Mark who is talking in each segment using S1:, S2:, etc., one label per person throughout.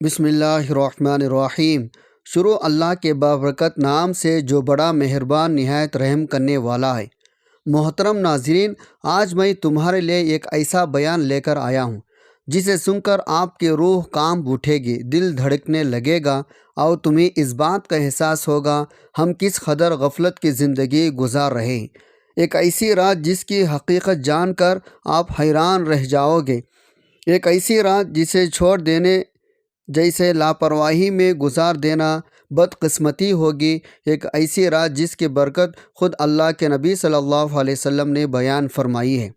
S1: बिस्मिल्लाहिर्रहमानिर्रहीम। शुरू अल्लाह के बाबरकत नाम से जो बड़ा मेहरबान निहायत रहम करने वाला है। मोहतरम नाज़रीन, आज मैं तुम्हारे लिए एक ऐसा बयान लेकर आया हूँ जिसे सुनकर आपकी रूह कांप उठेगी, दिल धड़कने लगेगा और तुम्हें इस बात का एहसास होगा हम किस कदर गफलत की ज़िंदगी गुजार रहे हैं। एक ऐसी रात जिसकी हकीकत जानकर आप हैरान रह जाओगे। एक ऐसी रात जिसे छोड़ देने जैसे लापरवाही में गुजार देना बदकिस्मती होगी। एक ऐसी रात जिसकी बरकत ख़ुद अल्लाह के नबी सल्लल्लाहु अलैहि वसल्लम ने बयान फरमाई है।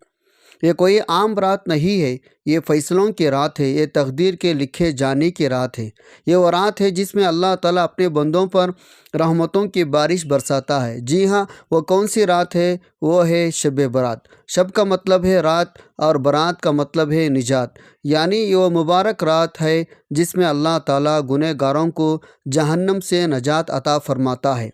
S1: ये कोई आम रात नहीं है, ये फ़ैसलों की रात है, ये तकदीर के लिखे जाने की रात है। ये वो रात है जिसमें अल्लाह ताला अपने बंदों पर रहमतों की बारिश बरसाता है। जी हाँ, वो कौन सी रात है? वो है शब बरात। शब का मतलब है रात और बरात का मतलब है निजात। यानी ये वो मुबारक रात है जिसमें अल्लाह ताला गुनहगारों को जहन्नम से नजात अता फरमाता है,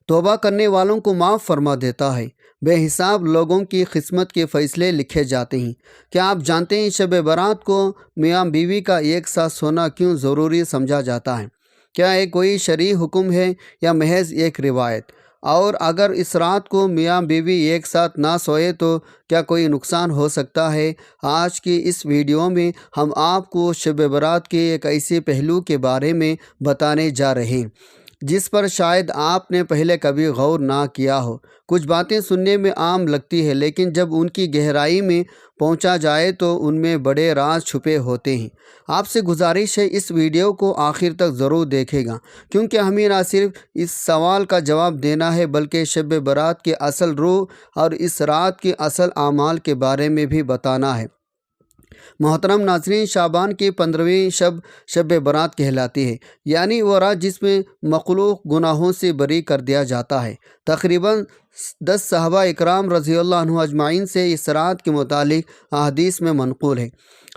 S1: तौबा करने वालों को माफ़ फरमा देता है, बेहिसाब लोगों की किस्मत के फ़ैसले लिखे जाते हैं। क्या आप जानते हैं शब बारात को मियाँ बीवी का एक साथ सोना क्यों ज़रूरी समझा जाता है? क्या ये कोई शरई हुक्म है या महज एक रिवायत? और अगर इस रात को मियाँ बीवी एक साथ ना सोए तो क्या कोई नुकसान हो सकता है? आज की इस वीडियो में हम आपको शब बारात के एक ऐसे पहलू के बारे में बताने जा रहे हैं जिस पर शायद आपने पहले कभी गौर ना किया हो। कुछ बातें सुनने में आम लगती है, लेकिन जब उनकी गहराई में पहुंचा जाए तो उनमें बड़े राज छुपे होते हैं। आपसे गुजारिश है इस वीडियो को आखिर तक ज़रूर देखेगा, क्योंकि हमें ना सिर्फ इस सवाल का जवाब देना है बल्कि शब बारात के असल रूह और इस रात के असल आमाल के बारे में भी बताना है। मोहतरम नाज़रीन, शाबान की 15वीं शब बारात कहलाती है, यानी वो रात जिसमें मखलूक गुनाहों से बरी कर दिया जाता है। तकरीबन 10 सहाबा इकराम रज़ियल्लाहु अन्हुम अजमाइन से इस रात के मुतालिक अहादीस में मनक़ूल है।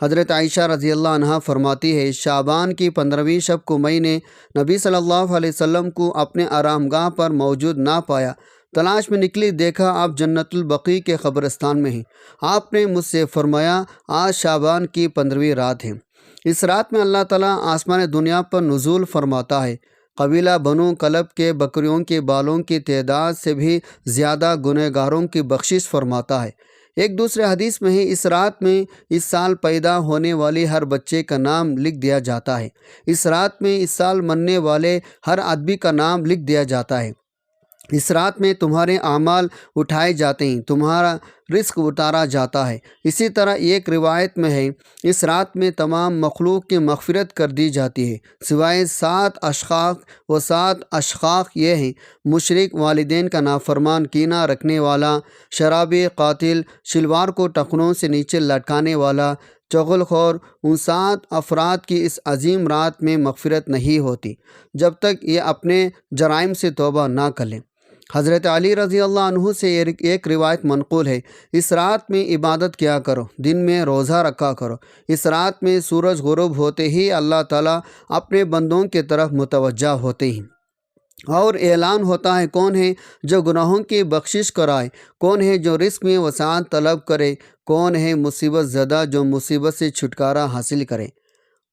S1: हज़रत आयशा रज़ियल्लाहु अन्हा फरमाती है, शाबान की 15वीं शब को मैंने नबी सल्लल्लाहु अलैहि वसल्लम को अपने आरामगाह पर मौजूद ना पाया। तलाश में निकली, देखा आप जन्नतुल बकी के क़ब्रिस्तान में हैं। आपने मुझसे फरमाया, आज शाबान की 15वीं रात है। इस रात में अल्लाह ताला आसमान दुनिया पर नुज़ूल फरमाता है। कबीला बनु कलब के बकरियों के बालों की तादाद से भी ज़्यादा गुनहगारों की बख्शिश फरमाता है। एक दूसरे हदीस में है, इस रात में इस साल पैदा होने वाली हर बच्चे का नाम लिख दिया जाता है। इस रात में इस साल मरने वाले हर आदमी का नाम लिख दिया जाता है। इस रात में तुम्हारे आमाल उठाए जाते हैं, तुम्हारा रिस्क उतारा जाता है। इसी तरह एक रिवायत में है, इस रात में तमाम मखलूक की मग़फ़िरत कर दी जाती है सिवाय 7 अशख़ाक़। वो 7 अशख़ाक़ ये हैं, मुशरिक, वालिदैन का नाफरमान, कीना रखने वाला, शराबी, कातिल, शिलवार को टखनों से नीचे लटकाने वाला, चुगलखोर। उन 7 अफराद की इस अजीम रात में मग़फ़िरत नहीं होती जब तक ये अपने जराइम से तौबा ना कर लें। हज़रत अली रज़ी अल्लाह अन्हु से एक रिवायत मनक़ूल है, इस रात में इबादत किया करो, दिन में रोज़ा रखा करो। इस रात में सूरज गुरूब होते ही अल्लाह ताला अपने बंदों की तरफ मुतवज्जा होते हैं और ऐलान होता है, कौन है जो गुनाहों की बख्शिश कराए, कौन है जो रिस्क में वसाअत तलब करे, कौन है मुसीबत ज़दा जो मुसीबत से छुटकारा हासिल करे।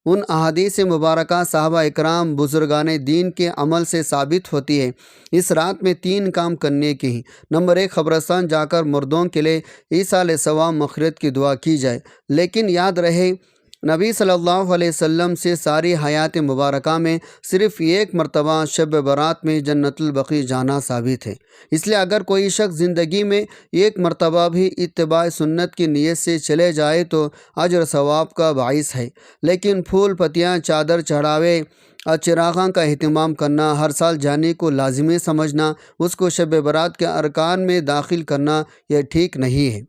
S1: उन अहादीस मुबारका सहाबा इकराम बुजुर्गान दीन के अमल से साबित होती है। इस रात में 3 काम करने के ही। नंबर 1, क़ब्रिस्तान जाकर मुर्दों के लिए ईसाल सवाब मग़फ़िरत की दुआ की जाए। लेकिन याद रहे, नबी सल्लल्लाहु अलैहि वसल्लम से सारी हयात मुबारका में सिर्फ़ एक मरतबा शब बारात में जन्नतुल बकी जाना साबित है। इसलिए अगर कोई शख्स ज़िंदगी में एक मरतबा भी इत्तिबा सुन्नत की नीयत से चले जाए तो अजर सवाब का बाइस है। लेकिन फूल पत्तियाँ, चादर चढ़ावे और चिरागां का अहतमाम करना, हर साल जाने को लाजिमी समझना, उसको शब बारात के अरकान में दाखिल करना, यह ठीक नहीं है।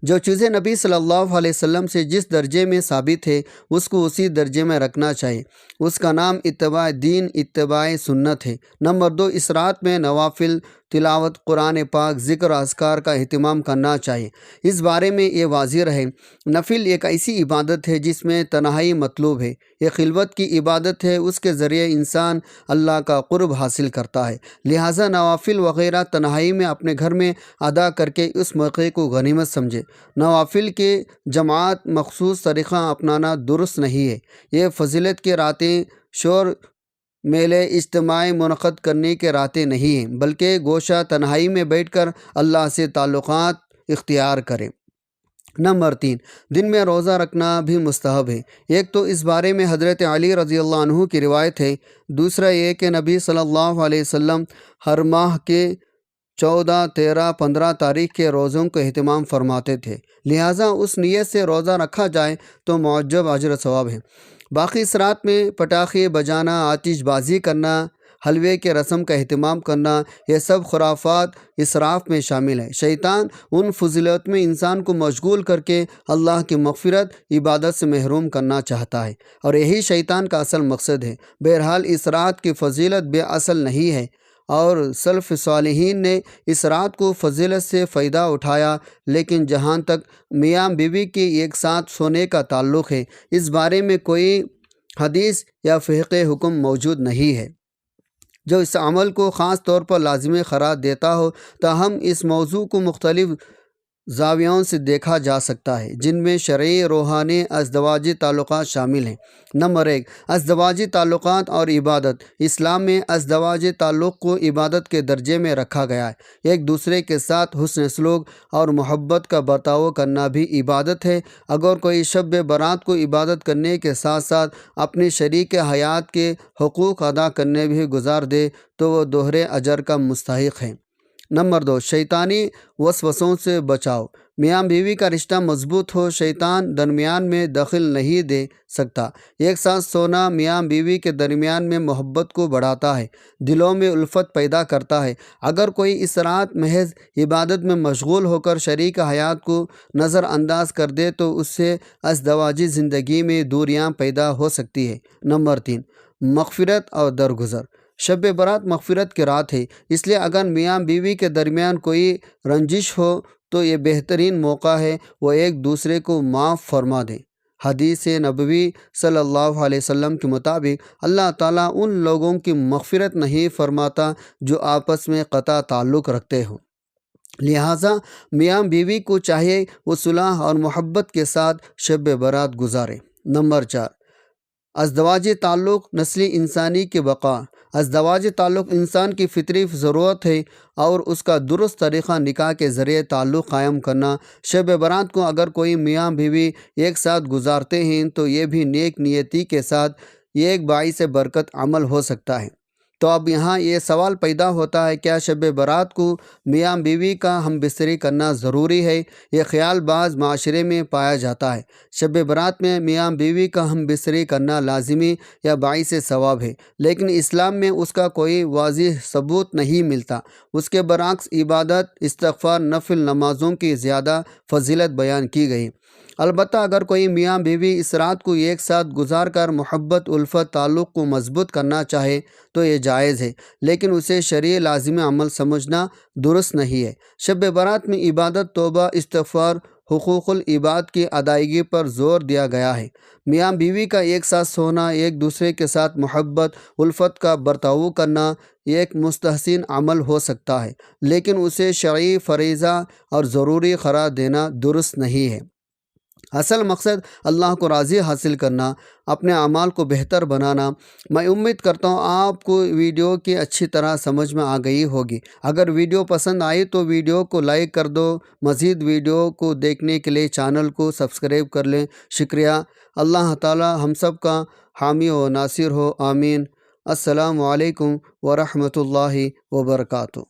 S1: जो चीज़ें नबी सल्लल्लाहु अलैहि वसल्लम से जिस दर्जे में साबित है उसको उसी दर्जे में रखना चाहिए। उसका नाम इत्तिबा दीन, इत्तिबा सुन्नत है। नंबर 2, इस रात में नवाफिल تلاوت قرآن پاک، ذکر و اذکار کا اہتمام کرنا چاہیے۔ اس بارے میں یہ واضح رہے، نفل ایک ایسی عبادت ہے جس میں تنہائی مطلوب ہے، یہ خلوت کی عبادت ہے، اس کے ذریعے انسان اللہ کا قرب حاصل کرتا ہے، لہٰذا نوافل وغیرہ تنہائی میں اپنے گھر میں ادا کر کے اس موقع کو غنیمت سمجھے۔ نوافل کے جماعت مخصوص طریقہ اپنانا درست نہیں ہے، یہ فضیلت کی راتیں شور میلے اجتماعی منعقد کرنے کے راتیں نہیں ہیں، بلکہ گوشہ تنہائی میں بیٹھ کر اللہ سے تعلقات اختیار کریں۔ نمبر 3، دن میں روزہ رکھنا بھی مستحب ہے۔ ایک تو اس بارے میں حضرت علی رضی اللہ عنہ کی روایت ہے، دوسرا یہ کہ نبی صلی اللہ علیہ وسلم ہر ماہ کے 14، 13، 15 تاریخ کے روزوں کو اہتمام فرماتے تھے، لہٰذا اس نیت سے روزہ رکھا جائے تو معجب اجر و ثواب ہے۔ باقی اس رات میں پٹاخے بجانا، آتش بازی کرنا، حلوے کے رسم کا اہتمام کرنا، یہ سب خرافات اسراف میں شامل ہے۔ شیطان ان فضیلت میں انسان کو مشغول کر کے اللہ کی مغفرت، عبادت سے محروم کرنا چاہتا ہے، اور یہی شیطان کا اصل مقصد ہے۔ بہرحال اس رات کی فضیلت بے اصل نہیں ہے، اور سلف صالحین نے اس رات کو فضیلت سے فائدہ اٹھایا، لیکن جہاں تک میاں بیوی کے ایک ساتھ سونے کا تعلق ہے، اس بارے میں کوئی حدیث یا فقہی حکم موجود نہیں ہے جو اس عمل کو خاص طور پر لازمی قرار دیتا ہو، تاہم اس موضوع کو مختلف زاویوں سے دیکھا جا سکتا ہے، جن میں شرعی، روحانی، ازدواجی تعلقات شامل ہیں۔ نمبر 1، ازدواجی تعلقات اور عبادت۔ اسلام میں ازدواجی تعلق کو عبادت کے درجے میں رکھا گیا ہے۔ ایک دوسرے کے ساتھ حسن سلوک اور محبت کا برتاؤ کرنا بھی عبادت ہے۔ اگر کوئی شب برات کو عبادت کرنے کے ساتھ ساتھ اپنی شریک حیات کے حقوق ادا کرنے بھی گزار دے تو وہ دوہرے اجر کا مستحق ہے۔ نمبر 2، شیطانی وسوسوں سے بچاؤ۔ میاں بیوی کا رشتہ مضبوط ہو، شیطان درمیان میں دخل نہیں دے سکتا۔ ایک ساتھ سونا میاں بیوی کے درمیان میں محبت کو بڑھاتا ہے، دلوں میں الفت پیدا کرتا ہے۔ اگر کوئی اس رات محض عبادت میں مشغول ہو کر شریک حیات کو نظر انداز کر دے تو اس سے ازدواجی زندگی میں دوریاں پیدا ہو سکتی ہے۔ نمبر 3، مغفرت اور درگزر۔ شب برات مغفرت کی رات ہے، اس لیے اگر میاں بیوی کے درمیان کوئی رنجش ہو تو یہ بہترین موقع ہے وہ ایک دوسرے کو معاف فرما دیں۔ حدیث نبوی صلی اللہ علیہ وسلم کے مطابق اللہ تعالیٰ ان لوگوں کی مغفرت نہیں فرماتا جو آپس میں قطع تعلق رکھتے ہوں، لہٰذا میاں بیوی کو چاہیے وہ صلح اور محبت کے ساتھ شب برات گزارے۔ نمبر 4، ازدواجی تعلق نسلی انسانی کی بقا۔ ازدواجی تعلق انسان کی فطری ضرورت ہے اور اس کا درست طریقہ نکاح کے ذریعے تعلق قائم کرنا۔ شب برات کو اگر کوئی میاں بیوی ایک ساتھ گزارتے ہیں تو یہ بھی نیک نیتی کے ساتھ یہ ایک باعث برکت عمل ہو سکتا ہے۔ تو اب یہاں یہ سوال پیدا ہوتا ہے، کیا شب برات کو میاں بیوی کا ہم بستری کرنا ضروری ہے؟ یہ خیال بعض معاشرے میں پایا جاتا ہے۔ شب برات میں میاں بیوی کا ہم بستری کرنا لازمی یا باعث ثواب ہے، لیکن اسلام میں اس کا کوئی واضح ثبوت نہیں ملتا۔ اس کے برعکس عبادت، استغفار، نفل نمازوں کی زیادہ فضیلت بیان کی گئی۔ البتہ اگر کوئی میاں بیوی اس رات کو ایک ساتھ گزار کر محبت، الفت، تعلق کو مضبوط کرنا چاہے تو یہ جائز ہے، لیکن اسے شرعی لازمی عمل سمجھنا درست نہیں ہے۔ شب برات میں عبادت، توبہ، استغفار، حقوق العباد کی ادائیگی پر زور دیا گیا ہے۔ میاں بیوی کا ایک ساتھ سونا، ایک دوسرے کے ساتھ محبت، الفت کا برتاؤ کرنا ایک مستحسن عمل ہو سکتا ہے، لیکن اسے شرعی فریضہ اور ضروری قرار دینا درست نہیں ہے۔ اصل مقصد اللہ کو راضی حاصل کرنا، اپنے اعمال کو بہتر بنانا۔ میں امید کرتا ہوں آپ کو ویڈیو کی اچھی طرح سمجھ میں آ گئی ہوگی۔ اگر ویڈیو پسند آئی تو ویڈیو کو لائک کر دو، مزید ویڈیو کو دیکھنے کے لیے چینل کو سبسکرائب کر لیں۔ شکریہ۔ اللہ تعالی ہم سب کا حامی و ناصر ہو، آمین۔ السلام علیکم ورحمۃ اللہ وبرکاتہ۔